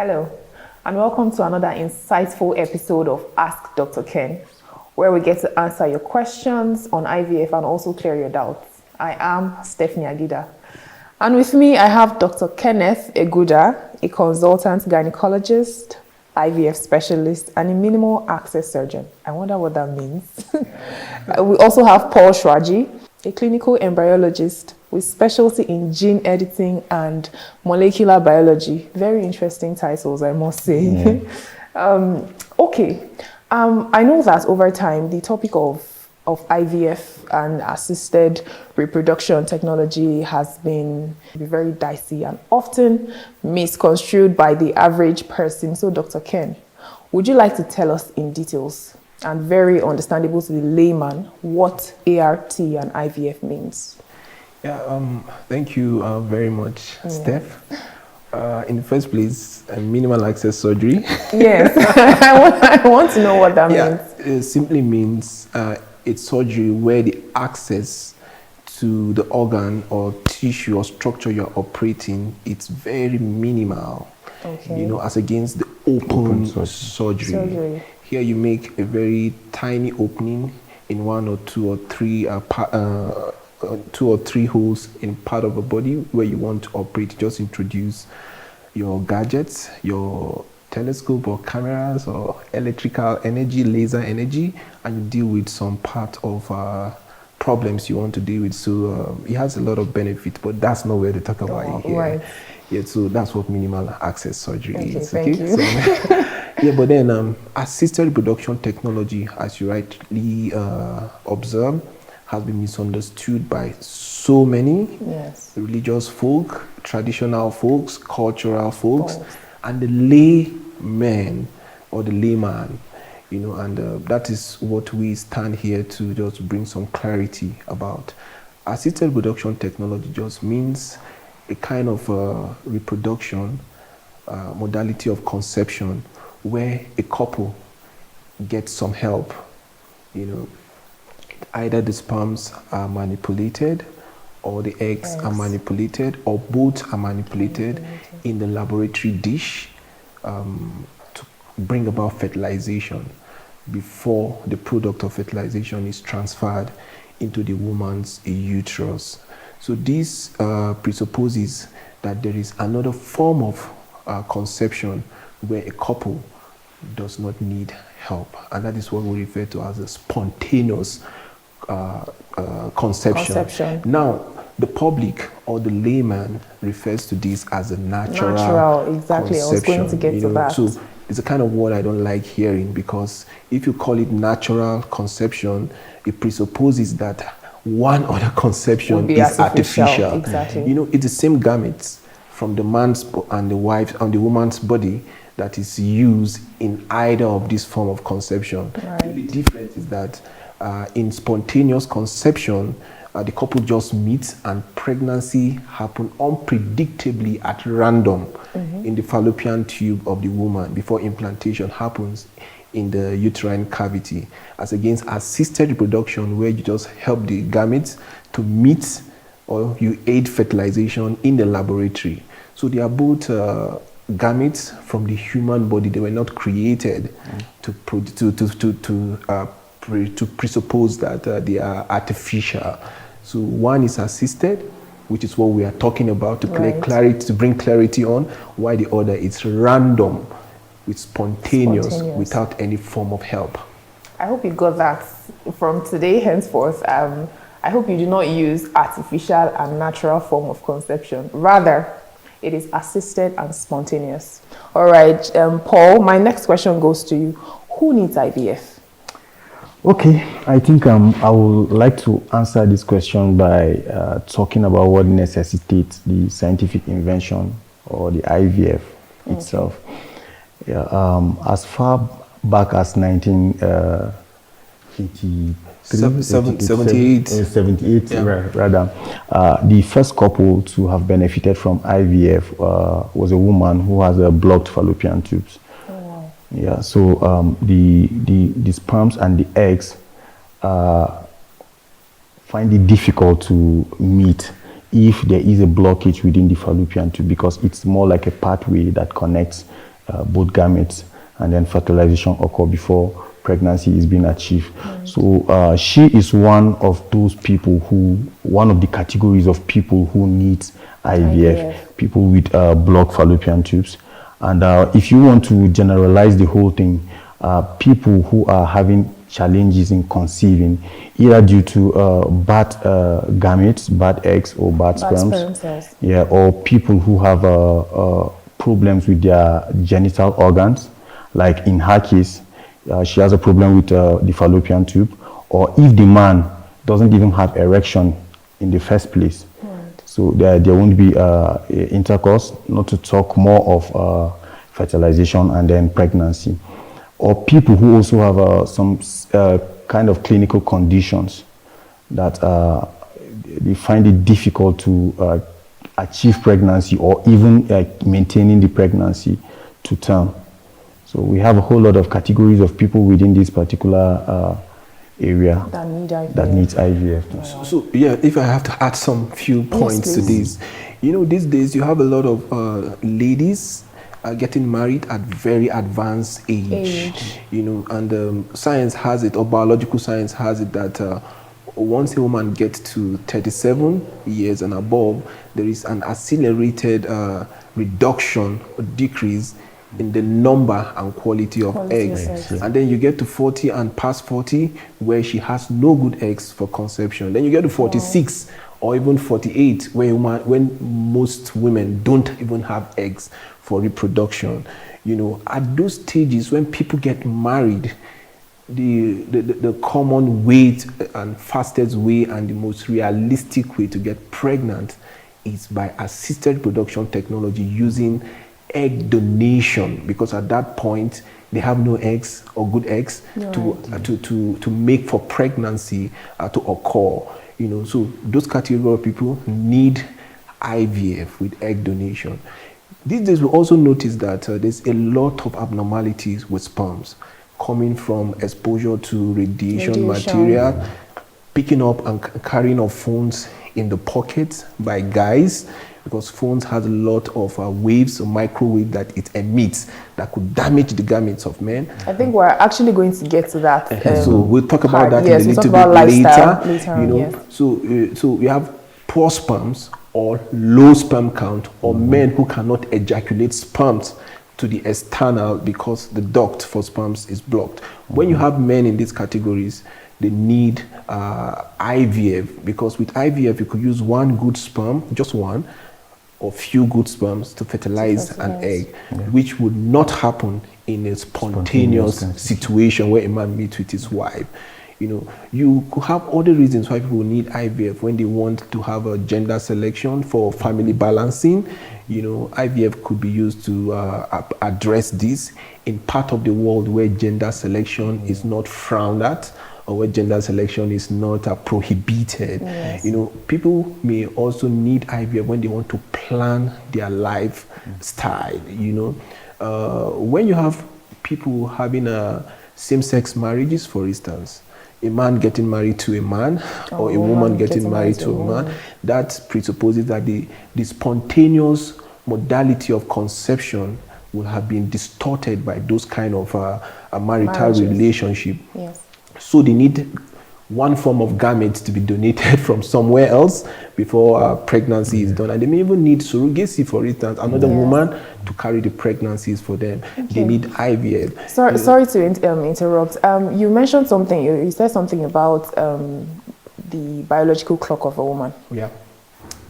Hello, and welcome to another insightful episode of Ask Dr. Ken, where we get to answer your questions on IVF and also clear your doubts. I am Stephanie Agida, and with me I have Dr. Kenneth Eguda, a consultant gynecologist, IVF specialist, and a minimal access surgeon. I wonder what that means. We also have Paul Shraji, a clinical embryologist with specialty in gene editing and molecular biology. Very interesting titles, I must say. Yeah. I know that over time, the topic of IVF and assisted reproduction technology has been very dicey and often misconstrued by the average person. So, Dr. Ken, would you like to tell us in details and very understandable to the layman what ART and IVF means? Yeah, thank you very much, Steph. In the first place, minimal access surgery. Yes, I want to know what that means. It simply means it's surgery where the access to the organ or tissue or structure you're operating, it's very minimal. Okay. You know, as against the open surgery. Here you make a very tiny opening in one or two or three holes in part of the body where you want to operate. Just introduce your gadgets, your telescope or cameras or electrical energy, laser energy, and you deal with some part of problems you want to deal with. So it has a lot of benefit, but that's not where to talk about it here. Right. Yeah, so that's what minimal access surgery is. Thank you. So, yeah, but then assisted reproduction technology, as you rightly observed, has been misunderstood by so many religious folk, traditional folks, cultural folks, and the layman or the layman, you know, and that is what we stand here to just bring some clarity about. Assisted reproduction technology just means a kind of reproduction modality of conception where a couple gets some help, you know, either the sperms are manipulated or the eggs are manipulated or both are manipulated in the laboratory dish to bring about fertilization before the product of fertilization is transferred into the woman's uterus. So this presupposes that there is another form of conception where a couple does not need help, and that is what we refer to as a spontaneous conception. Now, the public or the layman refers to this as a natural exactly. conception. I was going to get to that. So it's a kind of word I don't like hearing, because if you call it natural conception, it presupposes that one other conception is artificial. Exactly. You know, it's the same gametes from the man's and the wife and the woman's body that is used in either of this form of conception. Right. The difference is that in spontaneous conception, the couple just meets and pregnancy happens unpredictably at random in the fallopian tube of the woman before implantation happens in the uterine cavity, as against assisted reproduction where you just help the gametes to meet or you aid fertilization in the laboratory. So they are both gametes from the human body. They were not created to presuppose that they are artificial. So one is assisted, which is what we are talking about to bring clarity on, while the other is random, with spontaneous without any form of help. I hope you got that. From today henceforth, I hope you do not use artificial and natural form of conception. Rather, it is assisted and spontaneous. All right, Paul, my next question goes to you. Who needs IVF? Okay, I think I would like to answer this question by talking about what necessitates the scientific invention or the IVF itself. Yeah, as far back as 1978, rather, the first couple to have benefited from IVF was a woman who has a blocked fallopian tubes. Yeah, so the sperms and the eggs find it difficult to meet if there is a blockage within the fallopian tube, because it's more like a pathway that connects both gametes, and then fertilization occur before pregnancy is being achieved. So she is one of those people one of the categories of people who need IVF, people with blocked fallopian tubes. And if you want to generalize the whole thing, people who are having challenges in conceiving, either due to bad gametes, bad eggs, or bad sperms, yeah, or people who have problems with their genital organs, like in her case, she has a problem with the fallopian tube, or if the man doesn't even have erection in the first place, so there won't be intercourse, not to talk more of fertilization and then pregnancy. Or people who also have some kind of clinical conditions that they find it difficult to achieve pregnancy or even maintaining the pregnancy to term. So we have a whole lot of categories of people within this particular area that needs IVF. So yeah, if I have to add some few points to this, these days you have a lot of ladies getting married at very advanced age. And science has it, or biological science has it, that once a woman gets to 37 years and above, there is an accelerated reduction or decrease in the number and quality of eggs. And then you get to 40 and past 40, where she has no good eggs for conception. Then you get to 46 or even 48, when most women don't even have eggs for reproduction. At those stages when people get married, the common way and fastest way and the most realistic way to get pregnant is by assisted reproduction technology using egg donation, because at that point they have no eggs or good eggs to make for pregnancy to occur. So those category of people need IVF with egg donation. These days we also notice that there's a lot of abnormalities with sperms coming from exposure to radiation material, picking up and carrying of phones in the pockets by guys, because phones has a lot of waves or microwave that it emits that could damage the gametes of men. I think we're actually going to get to that. So we'll talk about that in a little bit later. So we have poor sperms or low sperm count, or men who cannot ejaculate sperms to the external because the duct for sperms is blocked. When you have men in these categories, they need IVF, because with IVF you could use one good sperm, just one, or few good sperms to fertilize an egg, which would not happen in a spontaneous situation where a man meets with his wife. You could have other reasons why people need IVF when they want to have a gender selection for family balancing. IVF could be used to address this in part of the world where gender selection is not frowned at, or where gender selection is not prohibited. People may also need IVF when they want to plan their lifestyle. When you have people having same-sex marriages, for instance, a man getting married to a man, or a woman getting married to a man, that presupposes that the spontaneous modality of conception will have been distorted by those kind of marital relationship. So they need one form of gametes to be donated from somewhere else before pregnancy is done. And they may even need surrogacy, for instance, another woman to carry the pregnancies for them. They need IVF. Sorry to interrupt. You mentioned something, you said something about the biological clock of a woman.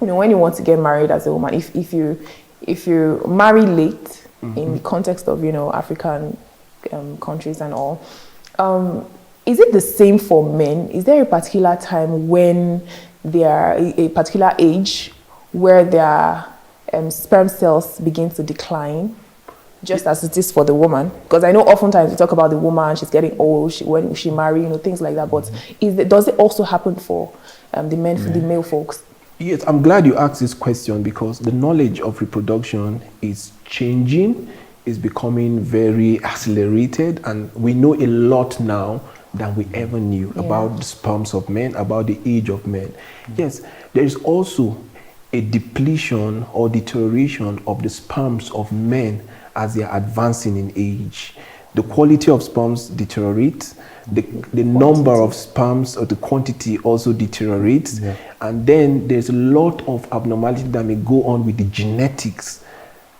When you want to get married as a woman, if you marry late, in the context of, African countries and all, is it the same for men? Is there a particular time when they are a particular age where their sperm cells begin to decline, just as it is for the woman? Because I know oftentimes we talk about the woman, she's getting old, when she marry, things like that. But does it also happen for the men, for the male folks? Yes, I'm glad you asked this question, because the knowledge of reproduction is changing, is becoming very accelerated, and we know a lot now than we ever knew about the sperms of men, about the age of men. Yes, there is also a depletion or deterioration of the sperms of men as they are advancing in age. The quality of sperms deteriorates, the number of sperms or the quantity also deteriorates, and then there's a lot of abnormality that may go on with the genetics,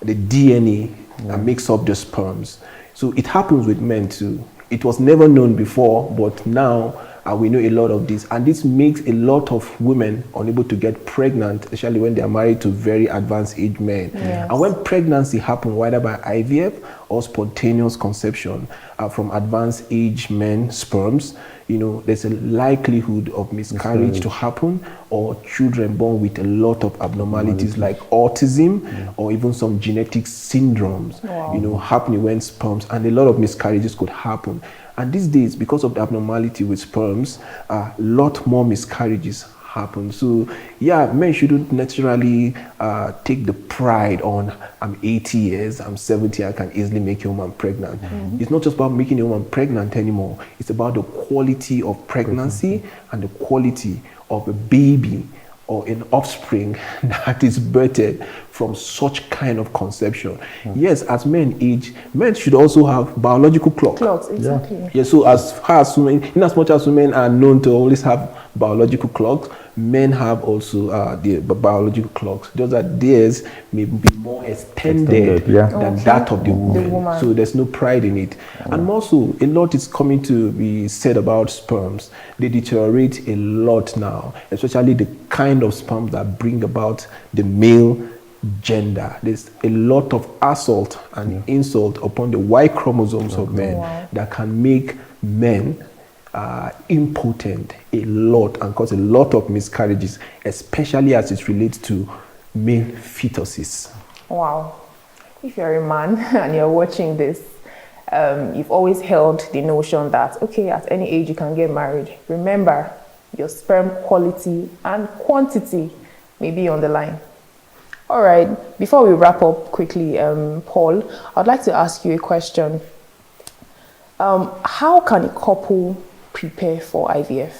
the DNA that makes up the sperms. So it happens with men too. It was never known before, but now we know a lot of this, and this makes a lot of women unable to get pregnant, especially when they are married to very advanced age men. Yes. And when pregnancy happens, whether by IVF or spontaneous conception from advanced age men sperms, there's a likelihood of miscarriage to happen, or children born with a lot of abnormalities like autism or even some genetic syndromes, happening when sperms, and a lot of miscarriages could happen. And these days, because of the abnormality with sperms, a lot more miscarriages happen. So yeah, men shouldn't naturally take the pride on, I'm 80 years, I'm 70, I can easily make a woman pregnant. It's not just about making a woman pregnant anymore. It's about the quality of pregnancy and the quality of a baby or an offspring that is birthed from such kind of conception. Yes, as men age, men should also have biological clocks. Clocks, exactly. Yeah, so as far as women, in as much as women are known to always have biological clocks, men have also the biological clocks. Just that theirs may be more extended than that of the woman. So there's no pride in it. And also, a lot is coming to be said about sperms. They deteriorate a lot now, especially the kind of sperms that bring about the male gender. There's a lot of assault and insult upon the Y chromosomes of men that can make men impotent a lot and cause a lot of miscarriages, especially as it relates to male fetuses. Wow. If you're a man and you're watching this, you've always held the notion that, okay, at any age you can get married. Remember, your sperm quality and quantity may be on the line. All right, before we wrap up quickly, Paul, I'd like to ask you a question. How can a couple prepare for IVF?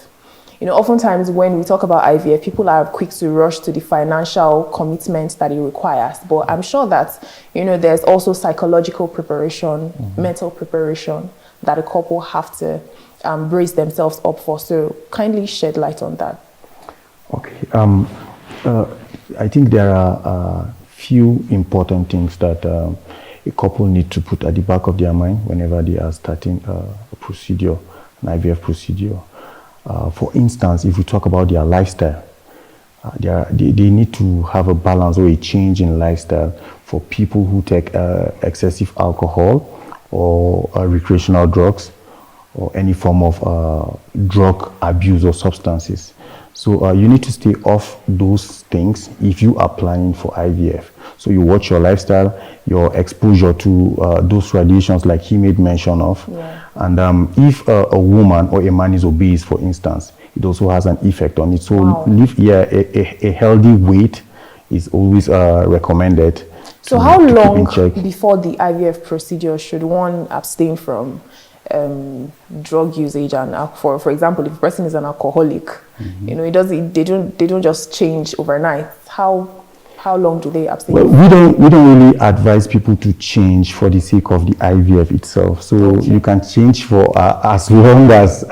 Oftentimes when we talk about IVF, people are quick to rush to the financial commitment that it requires. But I'm sure that, there's also psychological preparation, mental preparation that a couple have to brace themselves up for. So kindly shed light on that. Okay. I think there are few important things that a couple need to put at the back of their mind whenever they are starting a procedure, an IVF procedure. For instance, if we talk about their lifestyle, they need to have a balance or a change in lifestyle. For people who take excessive alcohol or recreational drugs or any form of drug abuse or substances. So you need to stay off those things if you are planning for IVF. So you watch your lifestyle, your exposure to those radiations like he made mention of. And if a woman or a man is obese, for instance, it also has an effect on it. So a healthy weight is always recommended. So how long before the IVF procedure should one abstain from drug usage? And for example, if a person is an alcoholic, they don't just change overnight. How long do they abstain? Well, we don't really advise people to change for the sake of the IVF itself. So you can change for as long as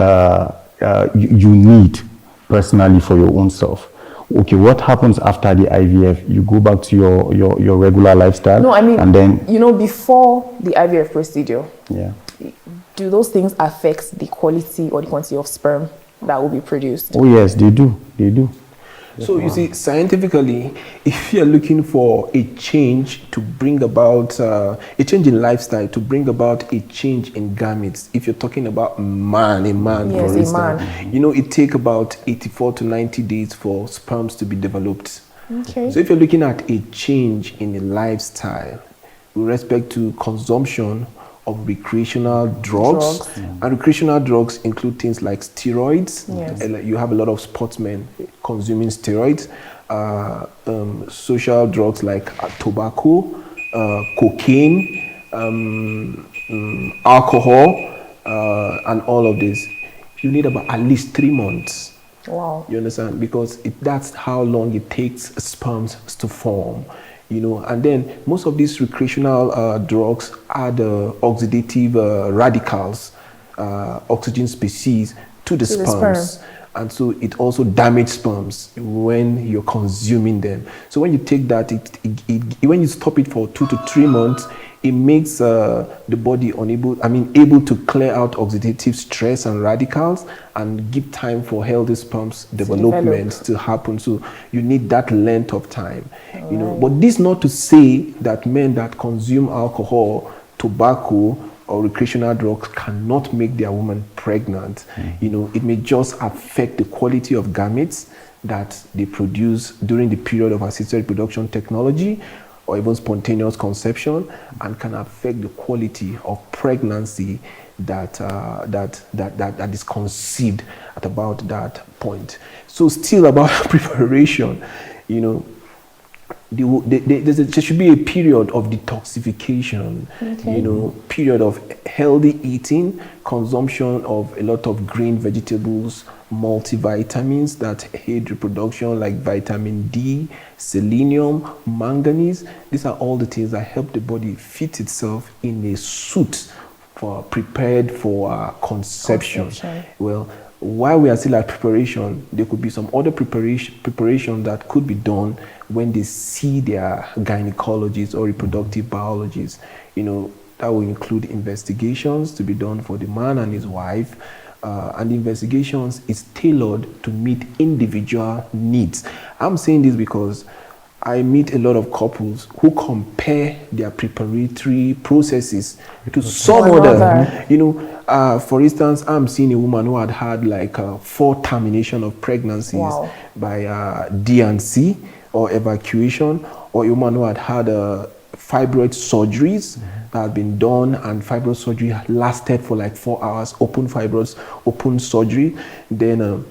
you need personally for your own self. Okay, what happens after the IVF? You go back to your regular lifestyle. No, I mean, and then before the IVF procedure. Yeah. Do those things affect the quality or the quantity of sperm that will be produced? Oh yes, they do. They do. So you see, scientifically, if you're looking for a change to bring about a change in lifestyle, to bring about a change in gametes, if you're talking about a man, yes, for instance, it takes about 84 to 90 days for sperms to be developed. Okay. So if you're looking at a change in the lifestyle with respect to consumption of recreational drugs. And recreational drugs include things like steroids. You have a lot of sportsmen consuming steroids, social drugs like tobacco, cocaine, alcohol, and all of this. You need about at least 3 months. Wow. You understand? Because that's how long it takes sperms to form. And then most of these recreational drugs add oxidative radicals, oxygen species to the sperms. And so it also damages sperms when you're consuming them. So when you take that, when you stop it for 2 to 3 months, it makes the body able to clear out oxidative stress and radicals and give time for healthy sperms development to happen. So you need that length of time, But this not to say that men that consume alcohol, tobacco, or recreational drugs cannot make their woman pregnant. It may just affect the quality of gametes that they produce during the period of assisted reproduction technology or even spontaneous conception, and can affect the quality of pregnancy that is conceived at about that point. So still about preparation, there should be a period of detoxification, period of healthy eating, consumption of a lot of green vegetables, multivitamins that aid reproduction like vitamin D, selenium, manganese. These are all the things that help the body fit itself in a suit prepared for conception. Well, while we are still at preparation, there could be some other preparation that could be done when they see their gynecologists or reproductive biologists. That will include investigations to be done for the man and his wife. And investigations is tailored to meet individual needs. I'm saying this because I meet a lot of couples who compare their preparatory processes to some other. For instance, I'm seeing a woman who had like 4 termination of pregnancies by D&C or evacuation, or a woman who had fibroid surgeries that had been done, and fibroid surgery lasted for like 4 hours, open surgery. Then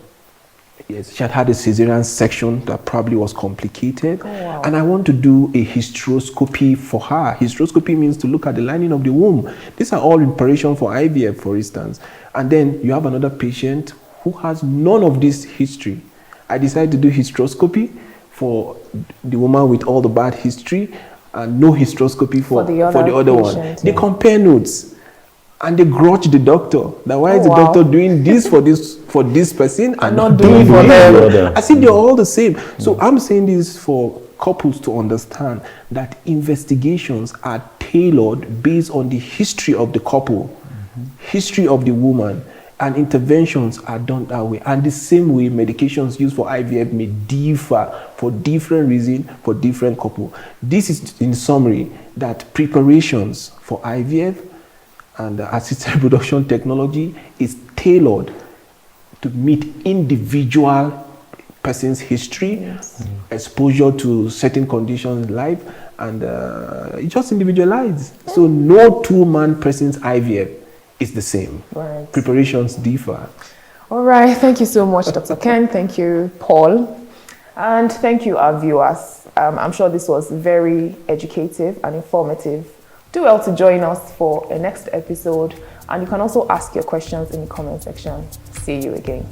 she had a cesarean section that probably was complicated. And I want to do a hysteroscopy for her. Hysteroscopy means to look at the lining of the womb. These are all in preparation for IVF, for instance. And then you have another patient who has none of this history. I decided to do hysteroscopy for the woman with all the bad history, and no hysteroscopy for the other one. They compare notes and they grudge the doctor. That why is the doctor doing this for this person and not doing it for them? I think they're all the same. So I'm saying this for couples to understand that investigations are tailored based on the history of the couple, history of the woman, and interventions are done that way. And the same way medications used for IVF may differ for different reasons for different couples. This is, in summary, that preparations for IVF and assisted reproduction technology is tailored to meet individual person's history, exposure to certain conditions in life, and it's just individualized. So no two-man person's IVF is the same. Preparations differ. All right. Thank you so much, Dr. Ken. Thank you, Paul. And thank you, our viewers. I'm sure this was very educative and informative. Do well to join us for a next episode. And you can also ask your questions in the comment section. See you again.